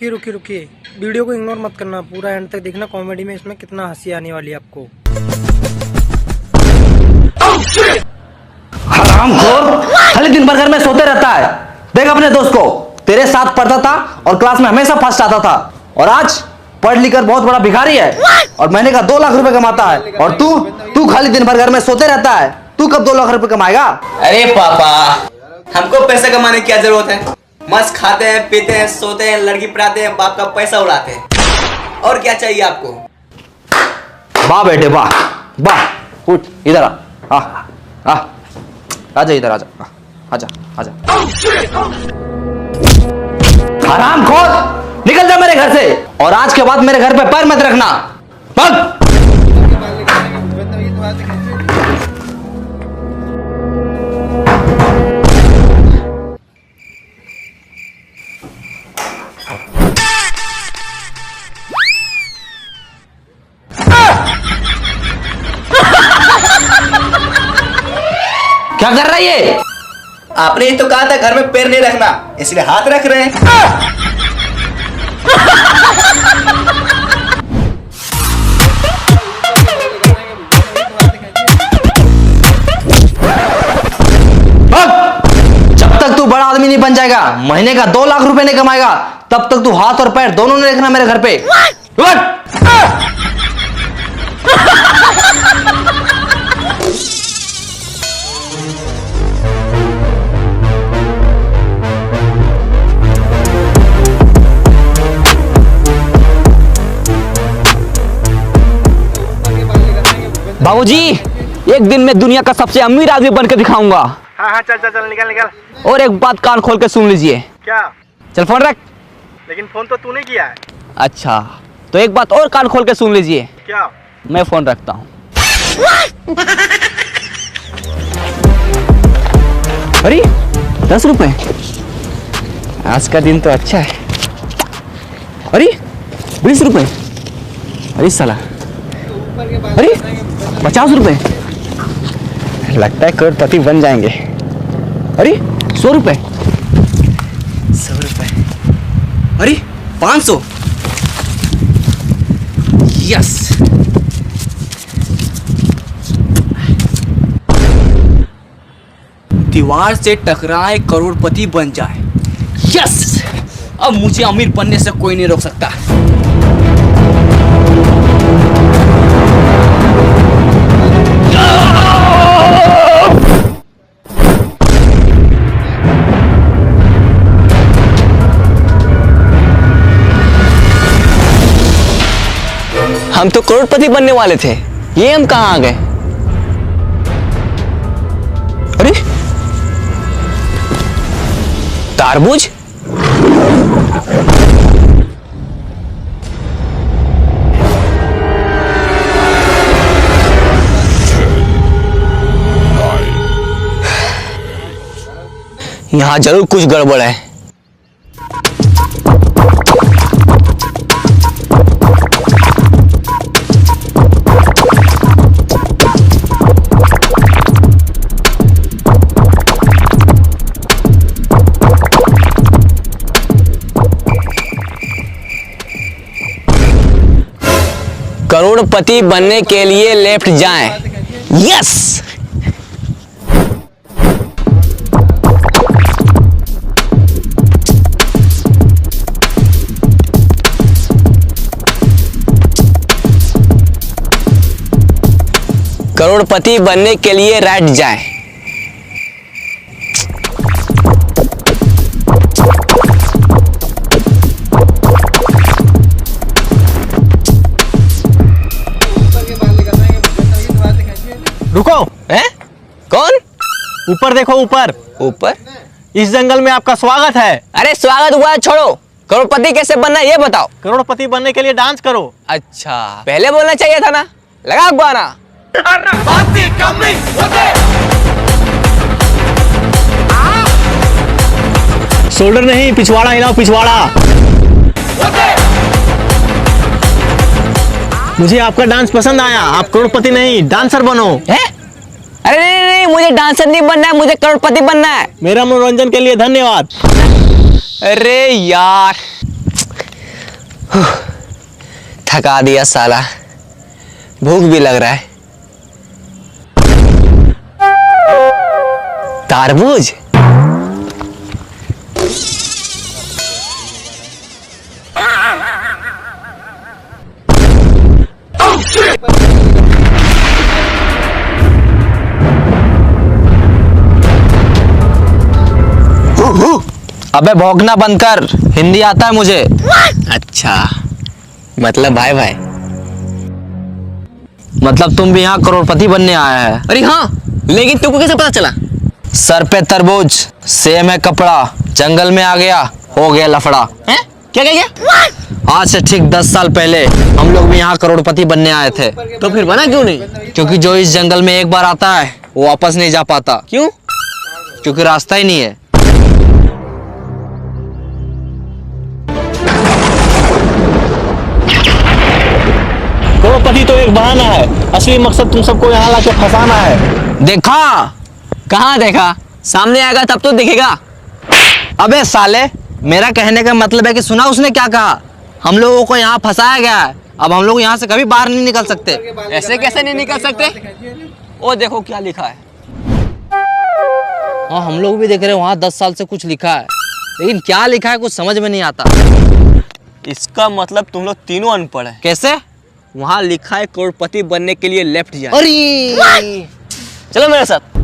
रुकिए रुकिए, वीडियो को इग्नोर मत करना, पूरा एंड तक देखना। कॉमेडी में इसमें कितना हंसी आने वाली है आपको। हरामखोर, खाली दिन भर घर में सोते रहता है। देख अपने दोस्त को, तेरे साथ पढ़ता था और क्लास में हमेशा फर्स्ट आता था, और आज पढ़ लिख कर बहुत बड़ा भिखारी है और महीने का 2 लाख रुपए कमाता है। और तू खाली दिन भर घर में सोते रहता है। तू कब 2 लाख रुपए कमाएगा? अरे पापा, हमको पैसा कमाने की क्या जरूरत है? मस्त खाते हैं, पीते हैं, सोते हैं, लड़की पढ़ाते हैं, बाप का पैसा उड़ाते हैं। और क्या चाहिए आपको? वाह बेटे वाह वाह, उठ इधर आ, आजा इधर, आजा। हरामखोर, निकल जा मेरे घर से, और आज के बाद मेरे घर पे पैर मत रखना। भाग। क्या कर रहा है ये? आपने ही तो कहा था घर में पैर नहीं रखना, इसलिए हाथ रख रहे हैं। जब तक तू बड़ा आदमी नहीं बन जाएगा, महीने का 2 लाख रुपए नहीं कमाएगा, तब तक तू हाथ और पैर दोनों नहीं रखना मेरे घर पे। बाबूजी, एक दिन मैं दुनिया का सबसे अमीर आदमी बनकर दिखाऊंगा। हाँ, चल निकल। और एक बात कान खोल के सुन लीजिए। क्या? चल फोन रख। लेकिन फोन तो तूने किया है। अच्छा, तो एक बात और कान खोल के सुन लीजिए। क्या? मैं फोन रखता हूँ। अरे 10 रुपए, आज का दिन तो अच्छा है। अरे 20 रुपए, अरे साला, अरे 50 रुपए, लगता है करोड़पति बन जाएंगे। अरे 100 रुपए, 100 रुपए, अरे 500, यस। दीवार से टकराए करोड़पति बन जाए, यस। अब मुझे अमीर बनने से कोई नहीं रोक सकता। हम तो करोड़पति बनने वाले थे, ये हम कहाँ आ गए? अरे तारबूज, यहाँ जरूर कुछ गड़बड़ है। करोड़पति बनने के लिए लेफ्ट जाएं, यस। करोड़पति बनने के लिए राइट जाएं। रुको। हैं? कौन? ऊपर देखो, ऊपर। ऊपर? इस जंगल में आपका स्वागत है। अरे स्वागत हुआ छोड़ो, करोड़पति कैसे बनना है ये बताओ। करोड़पति बनने के लिए डांस करो। अच्छा, पहले बोलना चाहिए था ना। लगा गाना। शोल्डर नहीं, पिछवाड़ा हिलाओ, पिछवाड़ा। मुझे आपका डांस पसंद आया। आप करोड़पति नहीं, डांसर बनो। है? अरे नहीं, मुझे डांसर नहीं बनना है, मुझे करोड़पति बनना है। मेरा मनोरंजन के लिए धन्यवाद। अरे यार, थका दिया साला, भूख भी लग रहा है। तरबूज? अबे भौंकना बंद कर, हिंदी आता है मुझे। अच्छा, मतलब भाई भाई। मतलब तुम भी यहाँ करोड़पति बनने आया है? अरे हाँ, लेकिन तुमको कैसे पता चला? सर पे तरबूज, सेम है कपड़ा, जंगल में आ गया, हो गया लफड़ा। हैं? क्या क्या क्या? आज से ठीक 10 साल पहले हम लोग भी यहाँ करोड़पति बनने आए थे। तो फिर बना क्यों नहीं? क्योंकि जो इस जंगल में एक बार आता है वो वापस नहीं जा पाता। क्यों? क्योंकि रास्ता ही नहीं है। करोड़पति तो एक बहाना है, असली मकसद तुम सबको यहाँ लाके फंसाना है। देखा? कहाँ देखा? सामने आएगा तब तो दिखेगा। अबे साले, मेरा कहने का मतलब है कि सुना उसने क्या कहा? हम लोगों को यहाँ फंसाया गया है, अब हम लोग यहाँ से कभी बाहर नहीं निकल सकते। ऐसे कैसे नहीं निकल सकते? ओ देखो क्या लिखा है। हाँ, हम लोग भी देख रहे हैं वहाँ 10 साल से कुछ लिखा है, लेकिन क्या लिखा है कुछ समझ में नहीं आता। इसका मतलब तुम लोग तीनों अनपढ़ है। कैसे? वहाँ लिखा है करोड़पति बनने के लिए लेफ्ट जाए। अरे चलो मेरे साथ।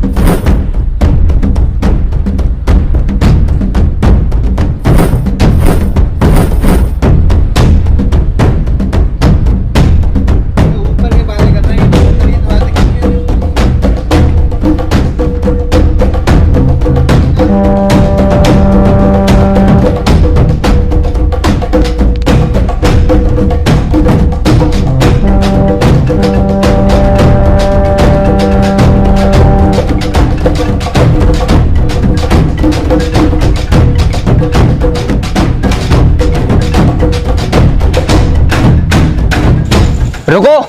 रुको,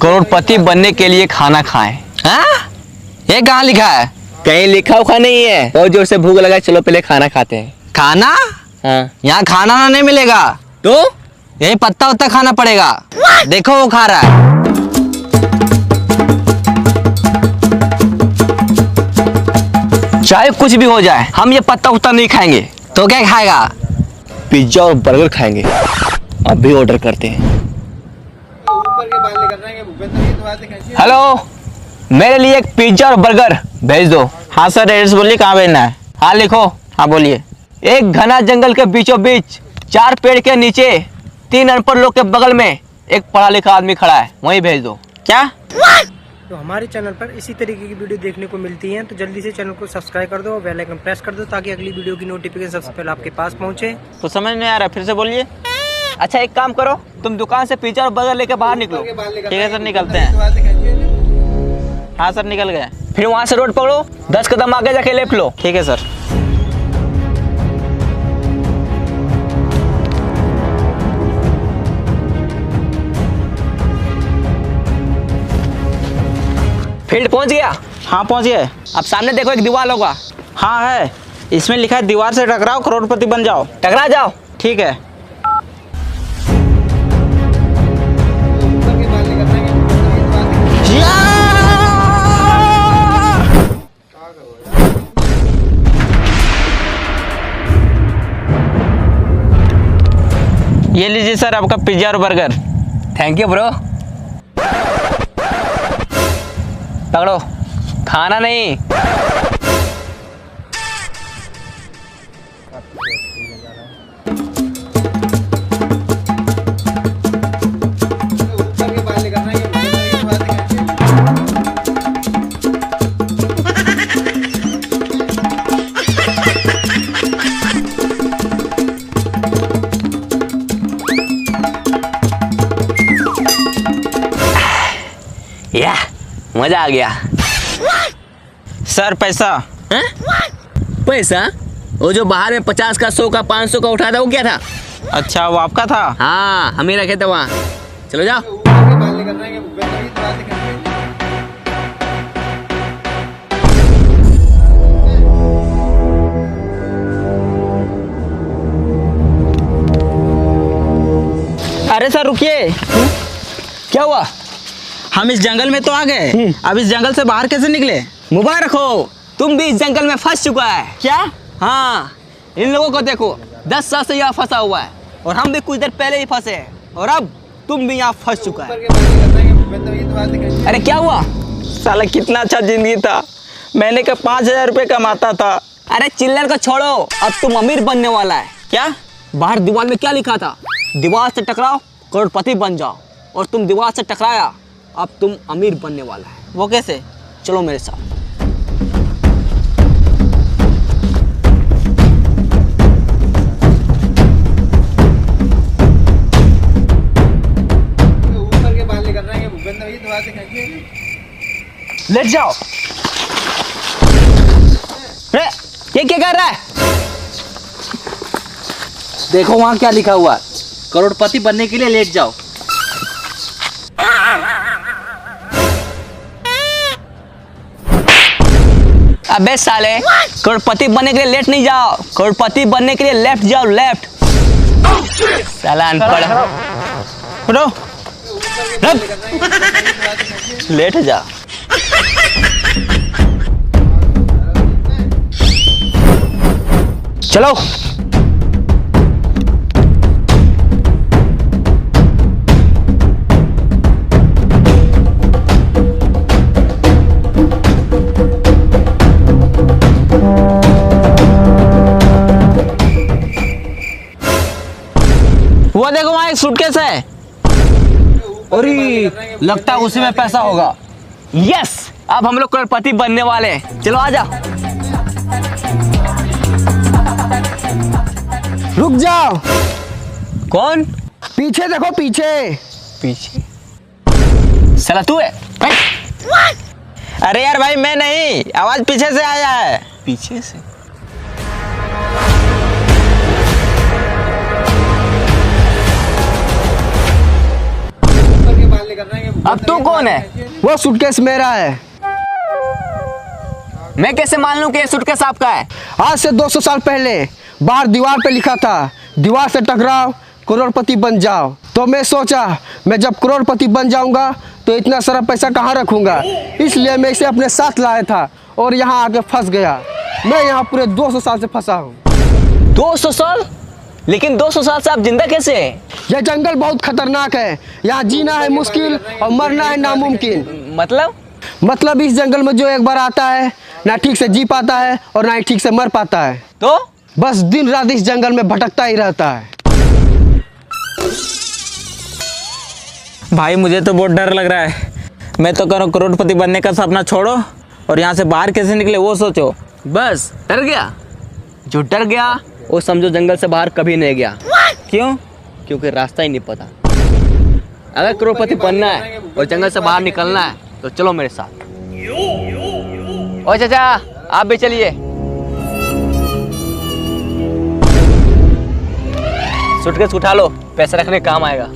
करोड़पति बनने के लिए खाना खाएं। हाँ? ये कहाँ लिखा है? कहीं लिखा उखा नहीं है। बहुत जोर से भूख लगा, चलो पहले खाना खाते हैं। खाना? हाँ। यहाँ खाना ना नहीं मिलेगा, तो यही पत्ता वत्ता खाना पड़ेगा। देखो वो खा रहा है। चाहे कुछ भी हो जाए, हम ये पत्ता उत्ता नहीं खाएंगे। तो क्या खाएगा? पिज्जा और बर्गर खाएंगे। अभी ऑर्डर करते हैं। हेलो, मेरे लिए एक पिज्जा और बर्गर भेज दो। हाँ सर, एड्रेस बोलिए कहाँ भेजना है। हाँ लिखो। हाँ बोलिए। एक घना जंगल के बीचों बीच 4 पेड़ के नीचे 3 अनपढ़ लोग के बगल में एक पढ़ा लिखा आदमी खड़ा है, वहीं भेज दो। क्या? तो हमारे चैनल पर इसी तरीके की वीडियो देखने को मिलती हैं, तो जल्दी से चैनल को सब्सक्राइब कर दो और बेल आइकन प्रेस कर दो ताकि अगली वीडियो की नोटिफिकेशन सबसे पहले आपके पास पहुंचे। तो समझ नहीं आ रहा, फिर से बोलिए। अच्छा एक काम करो, तुम दुकान से पिज्जा और बर्गर लेके बाहर निकलो। ठीक है सर, निकलते हैं। हाँ सर, निकल गए। फिर वहां से रोड पकड़ो, 10 कदम आगे जाके लेफ्ट लो। ठीक है सर। फील्ड पहुंच गया? हाँ पहुँच गए। अब सामने देखो, एक दीवार होगा। हाँ है, इसमें लिखा है दीवार से टकराओ करोड़पति बन जाओ। टकरा जाओ। ठीक है। ये लीजिए सर आपका पिज्जा और बर्गर। Thank you bro. पकड़ो, खाना नहीं। या मजा आ गया। सर पैसा। हैं? पैसा? वो जो बाहर में 50 का, 100 का, 500 का उठाया था, वो क्या था? अच्छा, वो आपका था? हाँ, हम ही रखे थे वहाँ। चलो जाओ। अरे सर रुकिए, क्या हुआ? हम इस जंगल में तो आ गए, अब इस जंगल से बाहर कैसे निकले? मुबारक हो, तुम भी इस जंगल में फंस चुका है। क्या? हाँ, इन लोगों को देखो, 10 साल से यहाँ फंसा हुआ है और हम भी कुछ देर पहले ही फंसे हैं और अब तुम भी यहाँ फंस चुका है। अरे क्या हुआ? साला कितना अच्छा जिंदगी था, महीने का 5,000 रुपये कमाता था। अरे चिल्लर को छोड़ो, अब तुम अमीर बनने वाला है। क्या? बाहर दीवार में क्या लिखा था? दीवार से टकराओ, करोड़पति बन जाओ। और तुम दीवार से टकराया, अब तुम अमीर बनने वाला है। वो कैसे? चलो मेरे साथ। लेट जाओ। अरे ये क्या कर रहा है? देखो वहां क्या लिखा हुआ है, करोड़पति बनने के लिए लेट जाओ। अबे साले, करोड़पति बनने के लिए लेट नहीं जाओ, करोड़पति बनने के लिए लेफ्ट जाओ, लेफ्ट। साला अनपढ़। उठो, लेट जा। चलो। वो देखो वहाँ एक सूटकेस है। अरे लगता है उसी में पैसा होगा। यस, अब हम लोग करोड़पति बनने वाले हैं। चलो आजा। रुक जाओ, कौन? पीछे देखो, पीछे। पीछे? साला तू है? अरे यार भाई मैं नहीं, आवाज पीछे से आया है। पीछे से? अब तू कौन है? वो सूटकेस मेरा है। मैं कैसे मान लूं कि ये सूटकेस आपका है? आज से 200 साल पहले बाहर दीवार पे लिखा था, दीवार से टकराओ, करोड़पति बन जाओ। तो मैं सोचा, मैं जब करोड़पति बन जाऊंगा तो इतना सारा पैसा कहाँ रखूंगा, इसलिए मैं इसे अपने साथ लाया था और यहाँ आके फंस गया। मैं यहाँ पूरे 200 साल से फंसा हूँ। 200 साल? लेकिन 200 साल से आप जिंदा कैसे हैं? यह जंगल बहुत खतरनाक है, यहाँ जीना है मुश्किल और मरना है नामुमकिन। मतलब इस जंगल में जो एक बार आता है, ना ठीक से जी पाता है और ना ही ठीक से मर पाता है। तो बस दिन रात इस जंगल में भटकता ही रहता है। भाई मुझे तो बहुत डर लग रहा है। मैं तो करो करोड़पति बनने का सपना छोड़ो और यहाँ से बाहर कैसे निकले वो सोचो। बस डर गया? जो डर गया वो समझो जंगल से बाहर कभी नहीं गया। क्यों? क्योंकि रास्ता ही नहीं पता। अगर करोड़पति बनना है और जंगल से बाहर निकलना है तो चलो मेरे साथ। ओ चाचा, आप भी चलिए। सूटकेस उठा लो, पैसे रखने काम आएगा।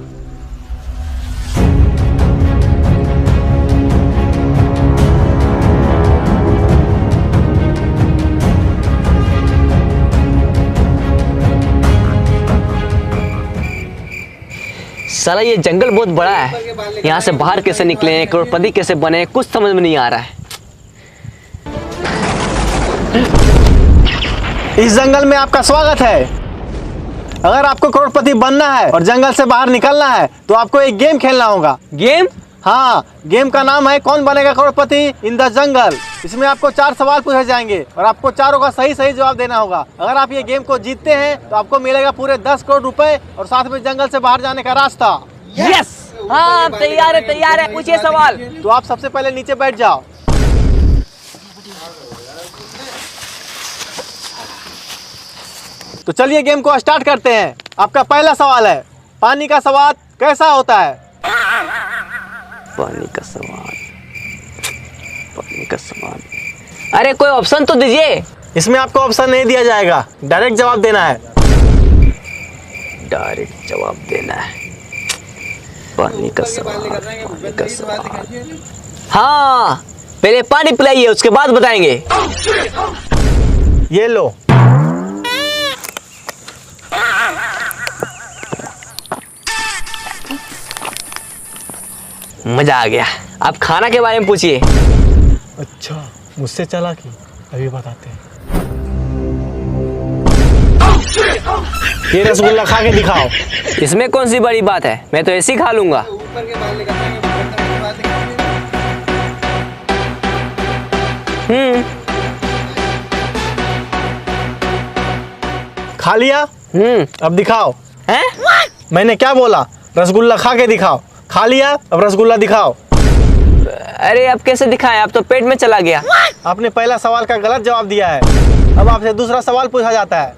साला ये जंगल बहुत बड़ा है, यहाँ से बाहर कैसे निकले, करोड़पति कैसे बने, कुछ समझ में नहीं आ रहा है। इस जंगल में आपका स्वागत है। अगर आपको करोड़पति बनना है और जंगल से बाहर निकलना है तो आपको एक गेम खेलना होगा। गेम? हाँ, गेम का नाम है कौन बनेगा करोड़पति इन द जंगल। इसमें आपको 4 सवाल पूछे जाएंगे और आपको चारों का सही सही जवाब देना होगा। अगर आप ये गेम को जीतते हैं तो आपको मिलेगा पूरे 10 करोड़ रुपए और साथ में जंगल से बाहर जाने का रास्ता। यस, हाँ तैयार है, तैयार है। पूछिए सवाल। तो आप सबसे पहले नीचे बैठ जाओ। तो चलिए गेम को स्टार्ट करते हैं। आपका पहला सवाल है, पानी का स्वाद कैसा होता है? पानी का स्वाद, पानी का स्वाद। अरे कोई ऑप्शन तो दीजिए। इसमें आपको ऑप्शन नहीं दिया जाएगा, डायरेक्ट जवाब देना है। डायरेक्ट जवाब देना है। पानी का स्वाद, पानी का स्वाद। हाँ, पहले पानी पिलाइए, उसके बाद बताएंगे। ये लो। मजा आ गया। आप खाना के बारे में पूछिए। अच्छा, मुझसे चला कि अभी बताते हैं। ये रसगुल्ला खा के दिखाओ। इसमें कौन सी बड़ी बात है, मैं तो ऐसे ही खा लूंगा। खा लिया? अब दिखाओ। हैं? मैंने क्या बोला? रसगुल्ला खा के दिखाओ। खा लिया? अब रसगुल्ला दिखाओ। अरे अब कैसे दिखाएं, अब तो पेट में चला गया। आपने पहला सवाल का गलत जवाब दिया है। अब आपसे दूसरा सवाल पूछा जाता है।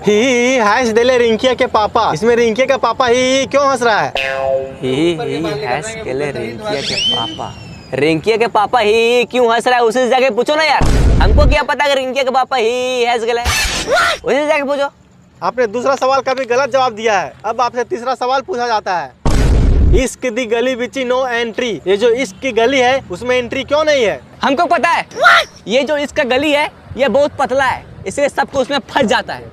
ही हंस देले रिंकिया के पापा। इसमें रिंकिया का पापा ही क्यों हंस रहा है? रिंकिया के पापा ही क्यों हंस रहा है, उसी जगह पूछो ना यार। हमको क्या पता कि रिंकिया के पापा ही हंस गए, उसी जगह पूछो। आपने दूसरा सवाल का भी गलत जवाब दिया है। अब आपसे तीसरा सवाल पूछा जाता है। इश्क दी गली बिची नो एंट्री। ये जो इश्क की गली है उसमें एंट्री क्यों नहीं है? हमको पता है। ये जो इसका गली है ये बहुत पतला है, इसलिए सबको उसमें फंस जाता है।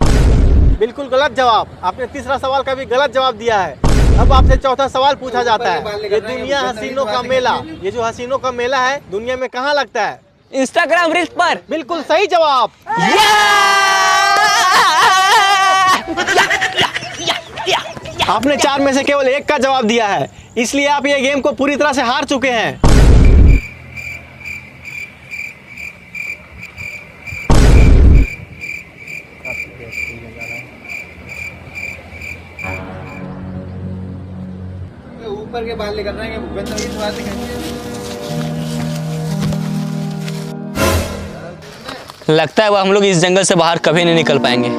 बिल्कुल गलत जवाब। आपने तीसरा सवाल का भी गलत जवाब दिया है। अब आपसे चौथा सवाल पूछा जाता है। ये दुनिया हसीनों का मेला, ये जो हसीनों का मेला है दुनिया में कहाँ लगता है? इंस्टाग्राम रील्स पर। बिल्कुल सही जवाब। आपने 4 में से केवल 1 का जवाब दिया है, इसलिए आप ये गेम को पूरी तरह से हार चुके हैं। ऊपर के बाल लेकर रहेंगे, बदतमीज बात लगता है वो हम लोग इस जंगल से बाहर कभी नहीं निकल पाएंगे।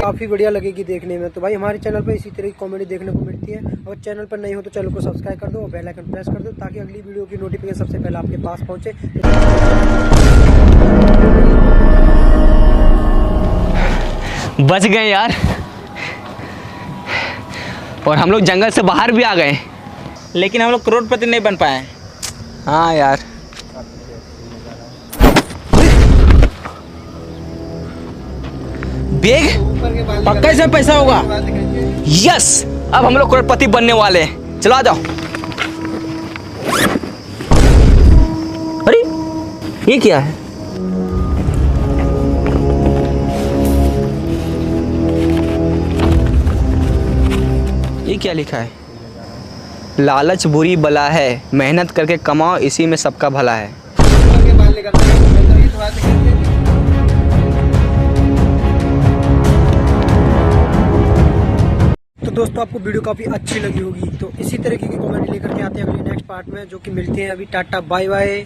काफ़ी बढ़िया लगेगी देखने में। तो भाई हमारे चैनल पर इसी तरह की कॉमेडी देखने को मिलती है। और चैनल पर नहीं हो तो चैनल को सब्सक्राइब कर दो और बेल आइकन प्रेस कर दो ताकि अगली वीडियो की नोटिफिकेशन सबसे पहले आपके पास पहुंचे। बच गए यार, और हम लोग जंगल से बाहर भी आ गए, लेकिन हम लोग करोड़पति नहीं बन पाए। हाँ यार। बैग पक्का इसमें पैसा होगा। यस, अब हम लोग करोड़पति बनने वाले हैं। चलो आ जाओ। अरे ये क्या है? ये क्या लिखा है? लालच बुरी बला है, मेहनत करके कमाओ, इसी में सबका भला है। तो दोस्तों आपको वीडियो काफ़ी अच्छी लगी होगी। तो इसी तरीके की कॉमेडी लेकर के आते हैं अगले नेक्स्ट पार्ट में, जो कि मिलते हैं। अभी टाटा बाय बाय।